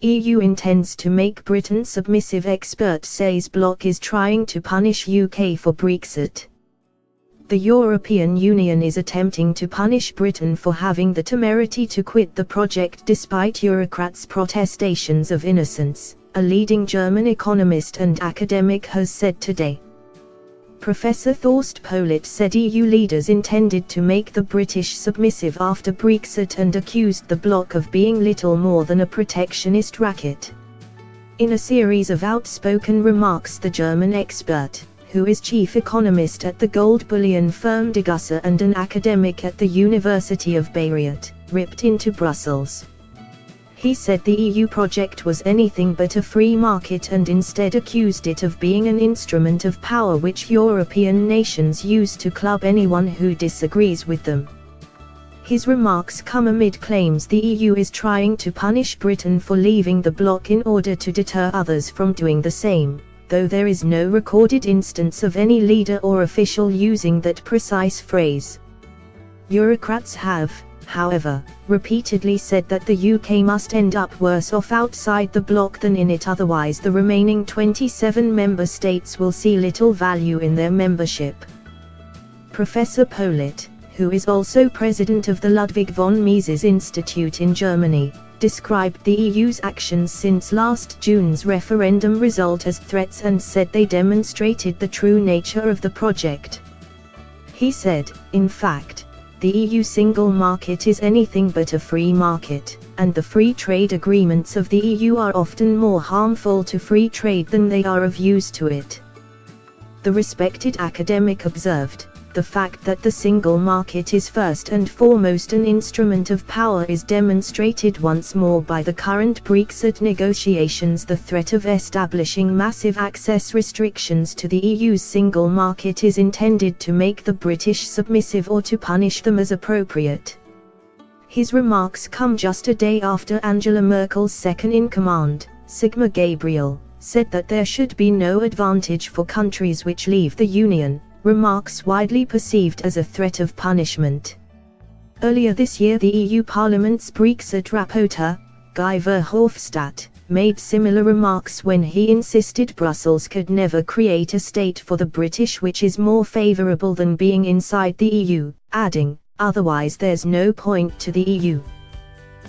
EU intends to make Britain submissive. Expert says bloc is trying to punish UK for Brexit. The European Union is attempting to punish Britain for having the temerity to quit the project despite Eurocrats' protestations of innocence, a leading German economist and academic has said today. Professor Thorst Pollitt said EU leaders intended to make the British submissive after Brexit and accused the bloc of being little more than a protectionist racket. In a series of outspoken remarks, the German expert, who is chief economist at the gold bullion firm Degussa and an academic at the University of Bayreuth, ripped into Brussels. He said the EU project was anything but a free market and instead accused it of being an instrument of power which European nations use to club anyone who disagrees with them. His remarks come amid claims the EU is trying to punish Britain for leaving the bloc in order to deter others from doing the same, though there is no recorded instance of any leader or official using that precise phrase. Eurocrats have, however, repeatedly said that the UK must end up worse off outside the bloc than in it, otherwise the remaining 27 member states will see little value in their membership. Professor Pollitt, who is also president of the Ludwig von Mises Institute in Germany, described the EU's actions since last June's referendum result as threats and said they demonstrated the true nature of the project. He said, "In fact, the EU single market is anything but a free market, and the free trade agreements of the EU are often more harmful to free trade than they are of use to it." The respected academic observed, "The fact that the single market is first and foremost an instrument of power is demonstrated once more by the current Brexit negotiations. The threat of establishing massive access restrictions to the EU's single market is intended to make the British submissive or to punish them as appropriate." His remarks come just a day after Angela Merkel's second-in-command, Sigmar Gabriel, said that there should be no advantage for countries which leave the Union, remarks widely perceived as a threat of punishment. Earlier this year, the EU Parliament's Brexit rapporteur, Guy Verhofstadt, made similar remarks when he insisted Brussels could never create a state for the British which is more favourable than being inside the EU, adding, "Otherwise there's no point to the EU."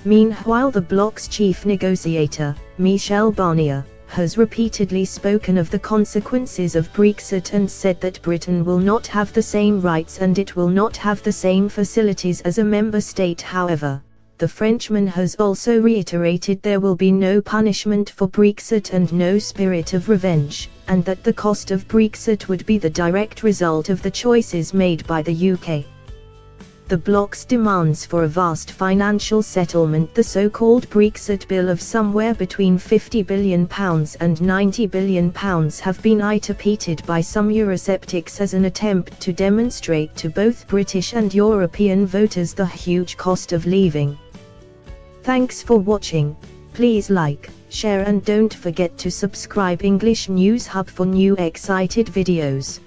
Meanwhile, the bloc's chief negotiator, Michel Barnier, has repeatedly spoken of the consequences of Brexit and said that Britain will not have the same rights and it will not have the same facilities as a member state. However, the Frenchman has also reiterated there will be no punishment for Brexit and no spirit of revenge, and that the cost of Brexit would be the direct result of the choices made by the UK. The bloc's demands for a vast financial settlement, the so-called Brexit bill of somewhere between £50 billion and £90 billion, have been interpreted by some Eurosceptics as an attempt to demonstrate to both British and European voters the huge cost of leaving. Thanks for watching. Please like, share and don't forget to subscribe English News Hub for new excited videos.